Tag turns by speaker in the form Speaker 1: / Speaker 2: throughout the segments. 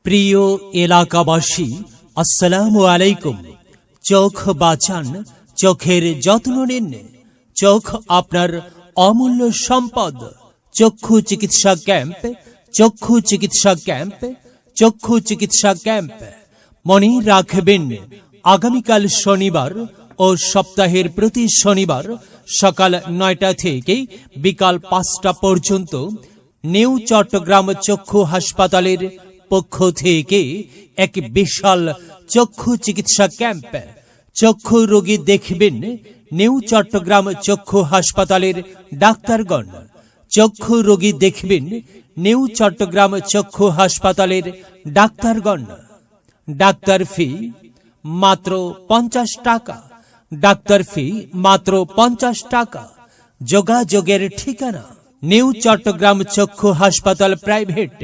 Speaker 1: প্রিয় এলাকাবাসী, আসসালামু আলাইকুম। চোখ বাঁচান, চোখের যত্ন নিন। চোখ আপনার অমূল্য সম্পদ। চক্ষু চিকিৎসা ক্যাম্প, চক্ষু চিকিৎসা ক্যাম্প, চক্ষু চিকিৎসা ক্যাম্প। মনে রাখবেন, আগামীকাল শনিবার ও সপ্তাহের প্রতি শনিবার সকাল ৯টা থেকে বিকাল ৫টা পর্যন্ত নিউ চট্টগ্রাম চক্ষু হাসপাতালের পক্ষ থেকে এক বিশাল চক্ষু চিকিৎসা ক্যাম্প। চক্ষু রোগী দেখবেন নিউ চট্টগ্রাম চক্ষু হাসপাতালের ডাক্তারগণ। চক্ষু রোগী দেখবেন নিউ চট্টগ্রাম চক্ষু হাসপাতালের ডাক্তারগণ। ডাক্তার ফি মাত্র ৫০ টাকা। ডাক্তার ফি মাত্র ৫০ টাকা। যোগাযোগের ঠিকানা নিউ চট্টগ্রাম চক্ষু হাসপাতাল প্রাইভেট,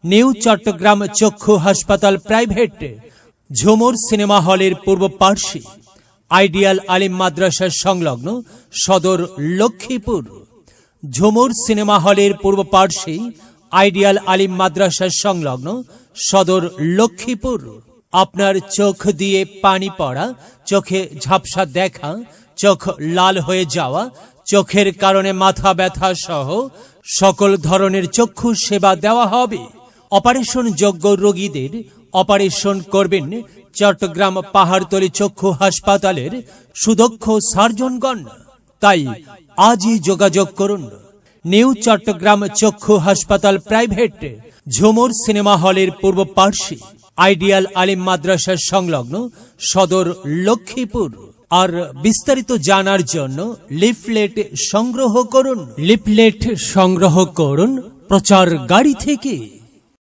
Speaker 1: নিউ চট্টগ্রাম চক্ষু হাসপাতাল প্রাইভেট, ঝুমুর সিনেমা হলের পূর্ব পার্শ্বে, আইডিয়াল আলিম মাদ্রাসা সংলগ্ন সদর লক্ষ্মীপুর। ঝুমুর সিনেমা হলের পূর্ব পার্শ্বে, আইডিয়াল আলিম মাদ্রাসা সংলগ্ন সদর লক্ষ্মীপুর। আপনার চোখ দিয়ে পানি পড়া, চোখে ঝাপসা দেখা, চোখ লাল হয়ে যাওয়া, চোখের কারণে মাথা ব্যথা সহ সকল ধরনের চক্ষু সেবা দেওয়া হবে। অপারেশন যোগ্য রোগীদের অপারেশন করবেন চট্টগ্রাম পাহাড়তলী চক্ষু হাসপাতালের সুদক্ষ সার্জনগণ। তাই আজই যোগাযোগ করুন নিউ চট্টগ্রাম চক্ষু হাসপাতাল প্রাইভেট, ঝুমুর সিনেমা হলের পূর্ব পার্শ্বে, আইডিয়াল আলিম মাদ্রাসা সংলগ্ন সদর লক্ষ্মীপুর। আর বিস্তারিত জানার জন্য লিফলেট সংগ্রহ করুন। লিফলেট সংগ্রহ করুন প্রচার গাড়ি থেকে।